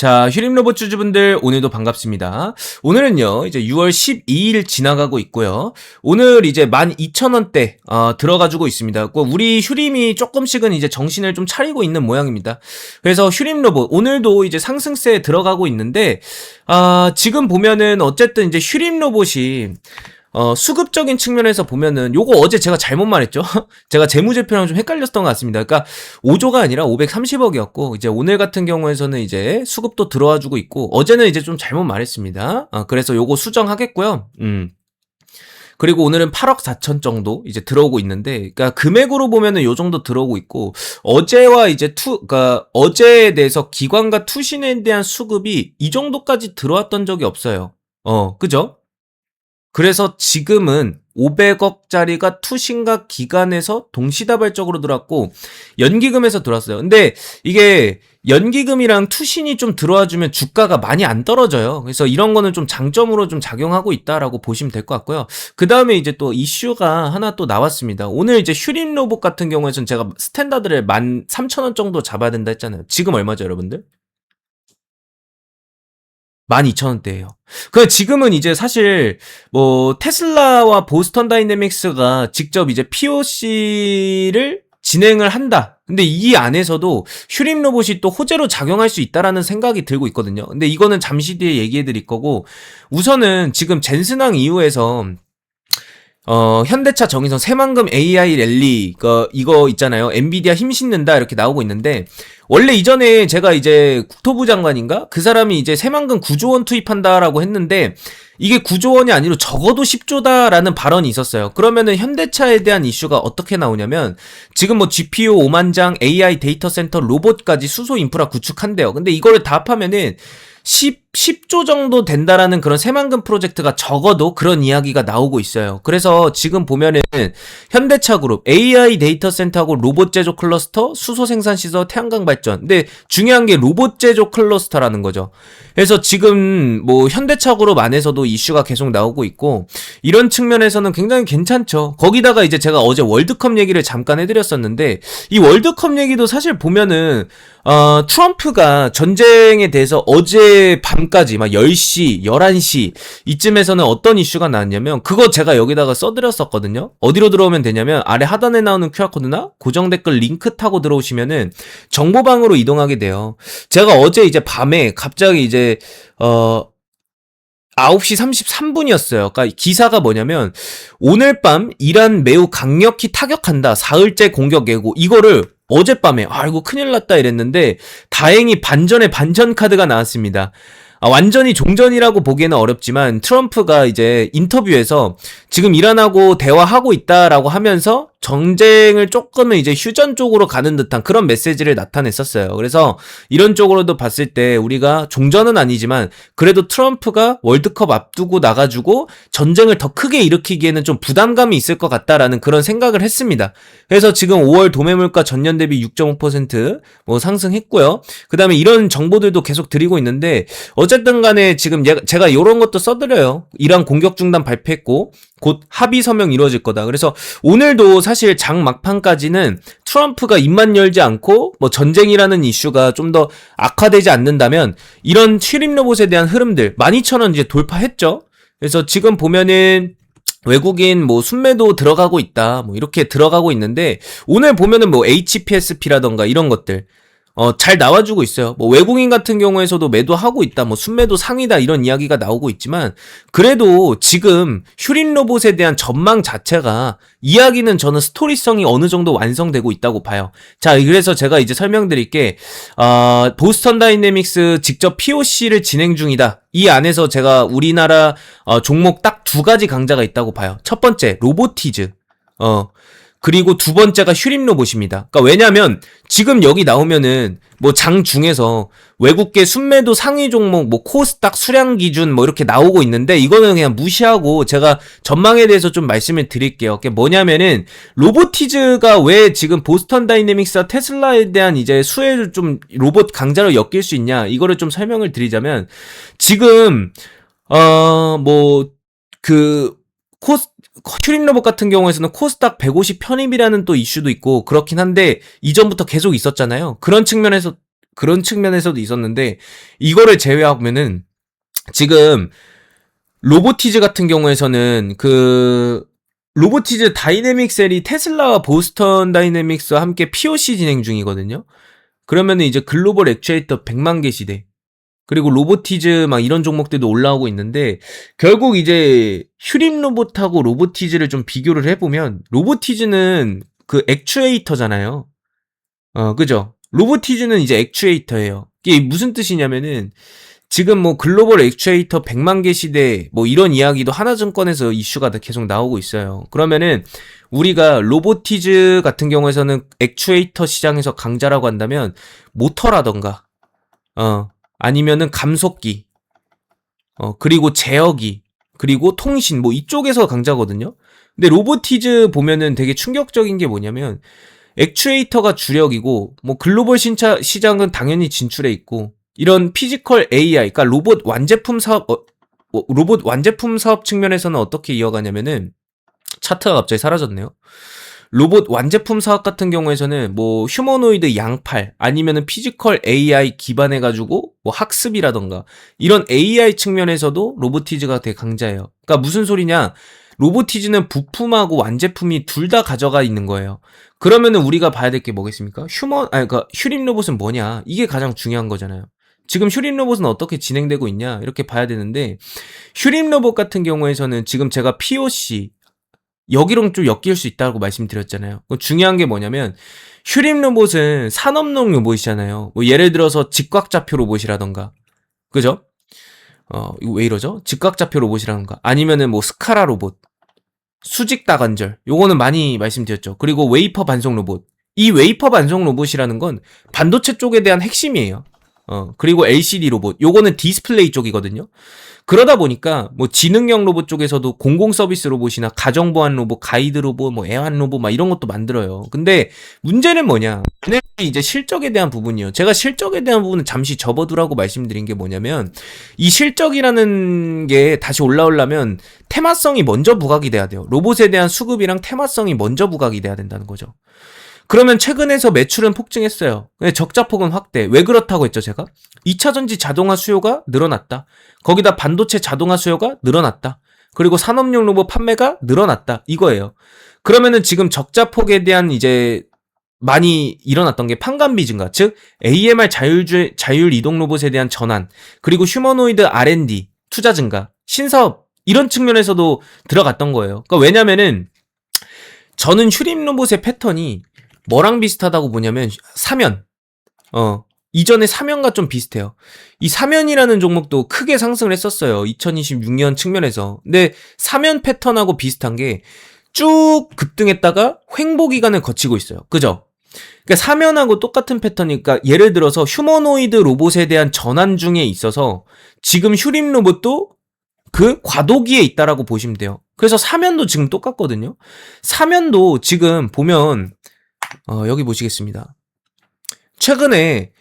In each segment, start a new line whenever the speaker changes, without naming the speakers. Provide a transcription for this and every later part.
자, 휴림로봇 주주분들 오늘도 반갑습니다. 오늘은요, 이제 6월 12일 지나가고 있고요. 오늘 이제 12,000원대 들어가지고 있습니다. 우리 휴림이 조금씩은 이제 정신을 좀 차리고 있는 모양입니다. 그래서 휴림로봇 오늘도 이제 상승세에 들어가고 있는데 지금 보면은 어쨌든 이제 휴림로봇이 수급적인 측면에서 보면은 요거 어제 제가 잘못 말했죠? 제가 재무제표랑 좀 헷갈렸던 것 같습니다. 그러니까 5조가 아니라 530억이었고 이제 오늘 같은 경우에서는 이제 수급도 들어와 주고 있고 어제는 이제 좀 잘못 말했습니다. 그래서 요거 수정하겠고요. 그리고 오늘은 8억 4천 정도 이제 들어오고 있는데, 그러니까 금액으로 보면은 요 정도 들어오고 있고, 어제와 이제 그러니까 어제에 대해서 기관과 투신에 대한 수급이 이 정도까지 들어왔던 적이 없어요. 그죠? 그래서 지금은 500억짜리가 투신과 기간에서 동시다발적으로 들어왔고 연기금에서 들어왔어요. 근데 이게 연기금이랑 투신이 좀 들어와주면 주가가 많이 안 떨어져요. 그래서 이런 거는 좀 장점으로 좀 작용하고 있다라고 보시면 될 것 같고요. 그 다음에 이제 또 이슈가 하나 또 나왔습니다. 오늘 이제 휴림로봇 같은 경우에는 제가 스탠다드를 13,000원 정도 잡아야 된다 했잖아요. 지금 얼마죠, 여러분들? 12,000원대예요. 지금은 이제 사실 뭐 테슬라와 보스턴 다이내믹스가 직접 이제 POC를 진행을 한다. 근데 이 안에서도 휴림 로봇이 또 호재로 작용할 수 있다라는 생각이 들고 있거든요. 근데 이거는 잠시 뒤에 얘기해 드릴 거고 우선은 지금 젠슨항 이후에서 현대차 정의선 새만금 AI 랠리, 이거 있잖아요. 엔비디아 힘싣는다, 이렇게 나오고 있는데, 원래 이전에 제가 이제 국토부 장관인가? 그 사람이 이제 새만금 9조 원 투입한다라고 했는데, 이게 9조 원이 아니라 적어도 10조다라는 발언이 있었어요. 그러면은 현대차에 대한 이슈가 어떻게 나오냐면, 지금 뭐 GPU 5만 장, AI 데이터 센터, 로봇까지 수소 인프라 구축한대요. 근데 이거를 다 합하면은, 10조 정도 된다라는 그런 새만금 프로젝트가 적어도 그런 이야기가 나오고 있어요. 그래서 지금 보면은 현대차 그룹, AI 데이터 센터하고 로봇 제조 클러스터, 수소 생산 시설, 태양광 발전. 근데 중요한 게 로봇 제조 클러스터라는 거죠. 그래서 지금 뭐 현대차 그룹 안에서도 이슈가 계속 나오고 있고 이런 측면에서는 굉장히 괜찮죠. 거기다가 이제 제가 어제 월드컵 얘기를 잠깐 해드렸었는데 이 월드컵 얘기도 사실 보면은 트럼프가 전쟁에 대해서 어제 밤까지 막 10시, 11시 이쯤에서는 어떤 이슈가 나왔냐면 그거 제가 여기다가 써드렸었거든요. 어디로 들어오면 되냐면 아래 하단에 나오는 QR코드나 고정 댓글 링크 타고 들어오시면은 정보방으로 이동하게 돼요. 제가 어제 이제 밤에 갑자기 이제 9시 33분이었어요. 그러니까 기사가 뭐냐면 오늘 밤 이란 매우 강력히 타격한다. 사흘째 공격 예고. 이거를 어젯밤에 이거 큰일 났다 이랬는데 다행히 반전의 반전 카드가 나왔습니다. 완전히 종전이라고 보기에는 어렵지만 트럼프가 이제 인터뷰에서 지금 이란하고 대화하고 있다라고 하면서 정쟁을 조금은 이제 휴전 쪽으로 가는 듯한 그런 메시지를 나타냈었어요. 그래서 이런 쪽으로도 봤을 때 우리가 종전은 아니지만 그래도 트럼프가 월드컵 앞두고 나가지고 전쟁을 더 크게 일으키기에는 좀 부담감이 있을 것 같다라는 그런 생각을 했습니다. 그래서 지금 5월 도매물가 전년 대비 6.5% 뭐 상승했고요. 그 다음에 이런 정보들도 계속 드리고 있는데 어쨌든 간에 지금 제가 이런 것도 써드려요. 이란 공격 중단 발표했고 곧 합의 서명 이루어질 거다. 그래서 오늘도 사실 장 막판까지는 트럼프가 입만 열지 않고 뭐 전쟁이라는 이슈가 좀 더 악화되지 않는다면 이런 휴림 로봇에 대한 흐름들 12,000원 이제 돌파했죠. 그래서 지금 보면은 외국인 뭐 순매도 들어가고 있다. 뭐 이렇게 들어가고 있는데 오늘 보면은 뭐 HPSP라던가 이런 것들 잘 나와주고 있어요. 뭐 외국인 같은 경우에서도 매도하고 있다, 뭐 순매도 상이다 이런 이야기가 나오고 있지만 그래도 지금 휴림 로봇에 대한 전망 자체가 이야기는 저는 스토리성이 어느 정도 완성되고 있다고 봐요. 자, 그래서 제가 이제 설명드릴게 보스턴 다이내믹스 직접 POC를 진행 중이다. 이 안에서 제가 우리나라 종목 딱 두 가지 강자가 있다고 봐요. 첫 번째 로보티즈. 그리고 두 번째가 휴림 로봇입니다. 그러니까 왜냐면 지금 여기 나오면은 뭐 장 중에서 외국계 순매도 상위 종목 뭐 코스닥 수량 기준 뭐 이렇게 나오고 있는데 이거는 그냥 무시하고 제가 전망에 대해서 좀 말씀을 드릴게요. 그게 뭐냐면은 로보티즈가 왜 지금 보스턴 다이내믹스와 테슬라에 대한 이제 수혜를 좀 로봇 강자로 엮일 수 있냐 이거를 좀 설명을 드리자면 지금 휴림 로봇 같은 경우에서는 코스닥 150 편입이라는 또 이슈도 있고 그렇긴 한데 이전부터 계속 있었잖아요. 그런 측면에서 그런 측면에서도 있었는데 이거를 제외하면은 지금 로보티즈 같은 경우에서는 그 로보티즈 다이내믹 셀이 테슬라와 보스턴 다이내믹스와 함께 POC 진행 중이거든요. 그러면은 이제 글로벌 액추에이터 100만 개 시대 그리고 로보티즈 막 이런 종목들도 올라오고 있는데 결국 이제 휴림 로봇하고 로보티즈를 좀 비교를 해보면 로보티즈는 그 액추에이터잖아요. 그죠? 로보티즈는 이제 액추에이터예요. 이게 무슨 뜻이냐면은 지금 뭐 글로벌 액추에이터 100만 개 시대 뭐 이런 이야기도 하나증권에서 이슈가 계속 나오고 있어요. 그러면은 우리가 로보티즈 같은 경우에서는 액추에이터 시장에서 강자라고 한다면 모터라던가 아니면은 감속기 그리고 제어기 그리고 통신 뭐 이쪽에서 강자거든요. 근데 로보티즈 보면은 되게 충격적인 게 뭐냐면 액추에이터가 주력이고 뭐 글로벌 시장은 당연히 진출해 있고 이런 피지컬 AI 그러니까 로봇 완제품 사업 로봇 완제품 사업 측면에서는 어떻게 이어가냐면은 차트가 갑자기 사라졌네요. 로봇 완제품 사업 같은 경우에서는 뭐 휴머노이드 양팔 아니면은 피지컬 AI 기반해 가지고 뭐 학습이라던가 이런 AI 측면에서도 로보티즈가 되게 강자예요. 그러니까 무슨 소리냐? 로보티즈는 부품하고 완제품이 둘 다 가져가 있는 거예요. 그러면은 우리가 봐야 될 게 뭐겠습니까? 그러니까 휴림 로봇은 뭐냐? 이게 가장 중요한 거잖아요. 지금 휴림 로봇은 어떻게 진행되고 있냐? 이렇게 봐야 되는데 휴림 로봇 같은 경우에서는 지금 제가 POC 여기랑 좀 엮일 수 있다고 말씀드렸잖아요. 중요한 게 뭐냐면 휴림 로봇은 산업용 로봇이잖아요. 뭐 예를 들어서 직각좌표 로봇이라던가 그죠? 이거 왜 이러죠? 직각좌표 로봇이라던가 아니면은 뭐 스카라 로봇 수직 다관절 요거는 많이 말씀드렸죠. 그리고 웨이퍼 반송 로봇 이 웨이퍼 반송 로봇이라는 건 반도체 쪽에 대한 핵심이에요. 그리고 LCD 로봇 요거는 디스플레이 쪽이거든요. 그러다 보니까 뭐 지능형 로봇 쪽에서도 공공 서비스 로봇이나 가정 보안 로봇, 가이드 로봇, 뭐 애완 로봇 막 이런 것도 만들어요. 근데 문제는 뭐냐? 이제 실적에 대한 부분이요. 제가 실적에 대한 부분은 잠시 접어두라고 말씀드린 게 뭐냐면 이 실적이라는 게 다시 올라오려면 테마성이 먼저 부각이 돼야 돼요. 로봇에 대한 수급이랑 테마성이 먼저 부각이 돼야 된다는 거죠. 그러면 최근에서 매출은 폭증했어요. 적자폭은 확대. 왜 그렇다고 했죠, 제가? 2차전지 자동화 수요가 늘어났다. 거기다 반도체 자동화 수요가 늘어났다. 그리고 산업용 로봇 판매가 늘어났다. 이거예요. 그러면은 지금 적자폭에 대한 이제 많이 일어났던 게 판관비 증가, 즉 AMR 자율 이동 로봇에 대한 전환, 그리고 휴머노이드 R&D 투자 증가, 신사업 이런 측면에서도 들어갔던 거예요. 그러니까 왜냐면은 저는 휴림 로봇의 패턴이 뭐랑 비슷하다고 보냐면 사면 이전에 사면과 좀 비슷해요. 이 사면이라는 종목도 크게 상승을 했었어요. 2026년 측면에서. 근데 사면 패턴하고 비슷한 게 쭉 급등했다가 횡보 기간을 거치고 있어요. 그죠? 그러니까 사면하고 똑같은 패턴이니까 예를 들어서 휴머노이드 로봇에 대한 전환 중에 있어서 지금 휴림 로봇도 그 과도기에 있다라고 보시면 돼요. 그래서 사면도 지금 똑같거든요. 사면도 지금 보면 여기 보시겠습니다. 최근에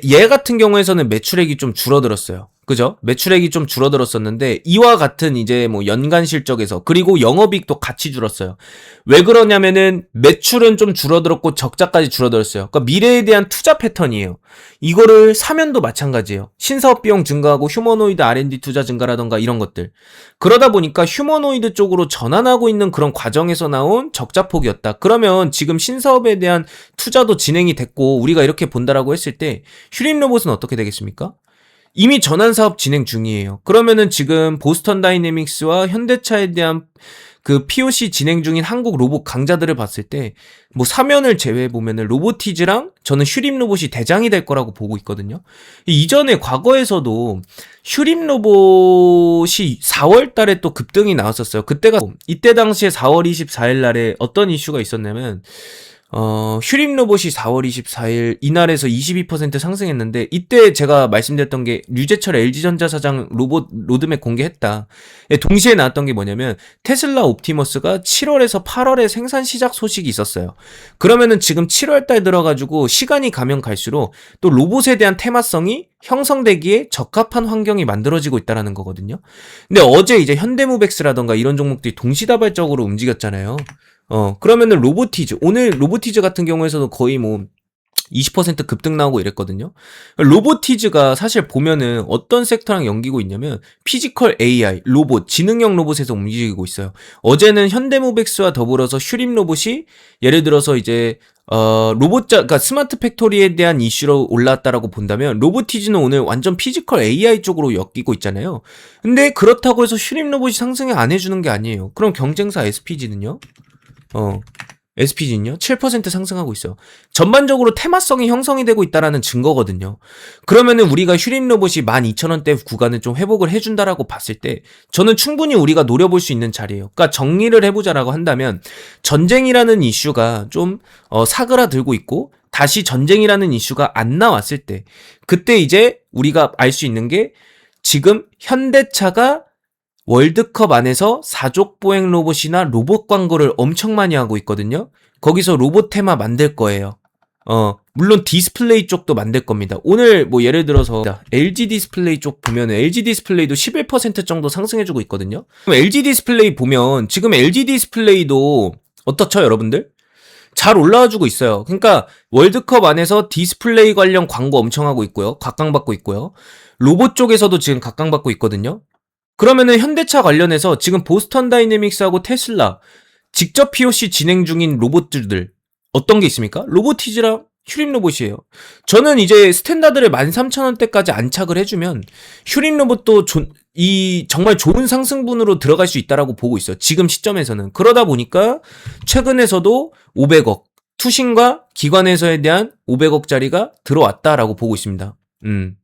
얘 같은 경우에서는 매출액이 좀 줄어들었어요. 그죠? 매출액이 좀 줄어들었었는데 이와 같은 이제 뭐 연간 실적에서 그리고 영업이익도 같이 줄었어요. 왜 그러냐면은 매출은 좀 줄어들었고 적자까지 줄어들었어요. 그러니까 미래에 대한 투자 패턴이에요. 이거를 사면도 마찬가지예요. 신사업 비용 증가하고 휴머노이드 R&D 투자 증가라던가 이런 것들. 그러다 보니까 휴머노이드 쪽으로 전환하고 있는 그런 과정에서 나온 적자폭이었다. 그러면 지금 신사업에 대한 투자도 진행이 됐고 우리가 이렇게 본다라고 했을 때 휴림 로봇은 어떻게 되겠습니까? 이미 전환 사업 진행 중이에요. 그러면은 지금 보스턴 다이내믹스와 현대차에 대한 그 POC 진행 중인 한국 로봇 강자들을 봤을 때 뭐 사면을 제외해 보면은 로보티즈랑 저는 휴림 로봇이 대장이 될 거라고 보고 있거든요. 이전에 과거에서도 휴림 로봇이 4월 달에 또 급등이 나왔었어요. 이때 당시에 4월 24일 날에 어떤 이슈가 있었냐면 휴림 로봇이 4월 24일 이날에서 22% 상승했는데 이때 제가 말씀드렸던 게 류재철 LG전자 사장 로봇 로드맵 공개했다. 동시에 나왔던 게 뭐냐면 테슬라 옵티머스가 7월에서 8월에 생산 시작 소식이 있었어요. 그러면은 지금 7월 달 들어가지고 시간이 가면 갈수록 또 로봇에 대한 테마성이 형성되기에 적합한 환경이 만들어지고 있다는 거거든요. 근데 어제 이제 현대무백스라던가 이런 종목들이 동시다발적으로 움직였잖아요. 그러면은 로보티즈, 오늘 로보티즈 같은 경우에서도 거의 뭐 20% 급등 나오고 이랬거든요. 로보티즈가 사실 보면은 어떤 섹터랑 연기고 있냐면 피지컬 AI, 로봇, 지능형 로봇에서 움직이고 있어요. 어제는 현대모백스와 더불어서 슈림 로봇이 예를 들어서 이제 그러니까 스마트 팩토리에 대한 이슈로 올라왔다라고 본다면 로보티즈는 오늘 완전 피지컬 AI 쪽으로 엮이고 있잖아요. 근데 그렇다고 해서 슈림 로봇이 상승이 안 해주는 게 아니에요. 그럼 경쟁사 SPG는요? SPG는요? 7% 상승하고 있어요. 전반적으로 테마성이 형성이 되고 있다라는 증거거든요. 그러면은 우리가 슈림 로봇이 12,000원대 구간을 좀 회복을 해준다라고 봤을 때 저는 충분히 우리가 노려볼 수 있는 자리예요. 그러니까 정리를 해보자라고 한다면 전쟁이라는 이슈가 좀 사그라들고 있고 다시 전쟁이라는 이슈가 안 나왔을 때 그때 이제 우리가 알 수 있는 게 지금 현대차가 월드컵 안에서 사족 보행 로봇이나 로봇 광고를 엄청 많이 하고 있거든요. 거기서 로봇 테마 만들 거예요. 물론 디스플레이 쪽도 만들 겁니다. 오늘 뭐 예를 들어서 LG 디스플레이 쪽 보면 LG 디스플레이도 11% 정도 상승해주고 있거든요. 그럼 LG 디스플레이 보면 지금 LG 디스플레이도 어떻죠, 여러분들? 잘 올라와주고 있어요. 그러니까 월드컵 안에서 디스플레이 관련 광고 엄청 하고 있고요. 각광받고 있고요. 로봇 쪽에서도 지금 각광받고 있거든요. 그러면은 현대차 관련해서 지금 보스턴 다이내믹스하고 테슬라 직접 POC 진행 중인 로봇들 어떤 게 있습니까? 로보티즈랑 슈림 로봇이에요. 저는 이제 스탠다드를 13,000원대까지 안착을 해주면 슈림 로봇도 정말 좋은 상승분으로 들어갈 수 있다라고 보고 있어요. 지금 시점에서는. 그러다 보니까 최근에서도 500억 투신과 기관에서에 대한 500억짜리가 들어왔다라고 보고 있습니다.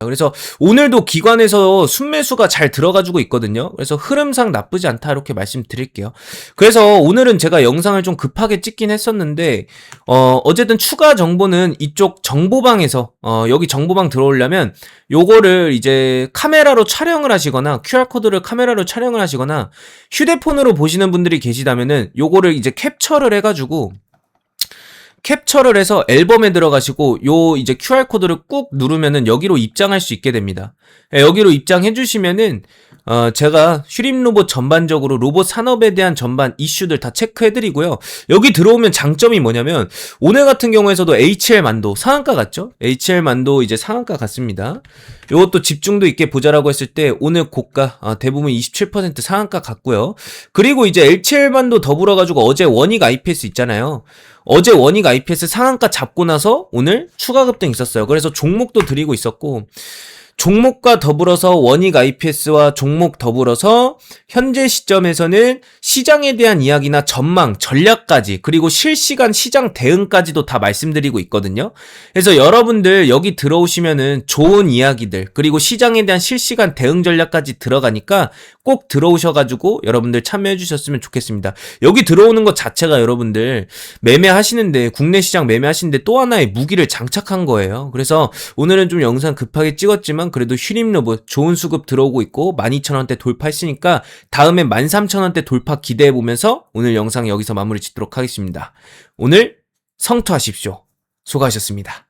그래서 오늘도 기관에서 순매수가 잘 들어가지고 있거든요. 그래서 흐름상 나쁘지 않다 이렇게 말씀드릴게요. 그래서 오늘은 제가 영상을 좀 급하게 찍긴 했었는데 어쨌든 추가 정보는 이쪽 정보방에서 여기 정보방 들어오려면 요거를 이제 카메라로 촬영을 하시거나 QR코드를 카메라로 촬영을 하시거나 휴대폰으로 보시는 분들이 계시다면은 요거를 이제 캡처를 해가지고 캡처를 해서 앨범에 들어가시고 요 이제 QR코드를 꾹 누르면은 여기로 입장할 수 있게 됩니다. 여기로 입장해 주시면은 제가 슈림 로봇 전반적으로 로봇 산업에 대한 전반 이슈들 다 체크해 드리고요. 여기 들어오면 장점이 뭐냐면 오늘 같은 경우에서도 HL만도 상한가 같죠? HL만도 이제 상한가 같습니다. 요것도 집중도 있게 보자라고 했을 때 오늘 고가 대부분 27% 상한가 같고요. 그리고 이제 HL만도 더불어 가지고 어제 원익 IPS 있잖아요. 어제 원익 IPS 상한가 잡고 나서 오늘 추가 급등 있었어요. 그래서 종목도 드리고 있었고 종목과 더불어서 원익 IPS와 종목 더불어서 현재 시점에서는 시장에 대한 이야기나 전망, 전략까지 그리고 실시간 시장 대응까지도 다 말씀드리고 있거든요. 그래서 여러분들 여기 들어오시면은 좋은 이야기들 그리고 시장에 대한 실시간 대응 전략까지 들어가니까 꼭 들어오셔가지고 여러분들 참여해 주셨으면 좋겠습니다. 여기 들어오는 것 자체가 여러분들 매매하시는데 국내 시장 매매하시는데 또 하나의 무기를 장착한 거예요. 그래서 오늘은 좀 영상 급하게 찍었지만 그래도 슈림 로봇 좋은 수급 들어오고 있고 12,000원대 돌파했으니까 다음에 13,000원대 돌파 기대해보면서 오늘 영상 여기서 마무리 짓도록 하겠습니다. 오늘 성투하십시오. 수고하셨습니다.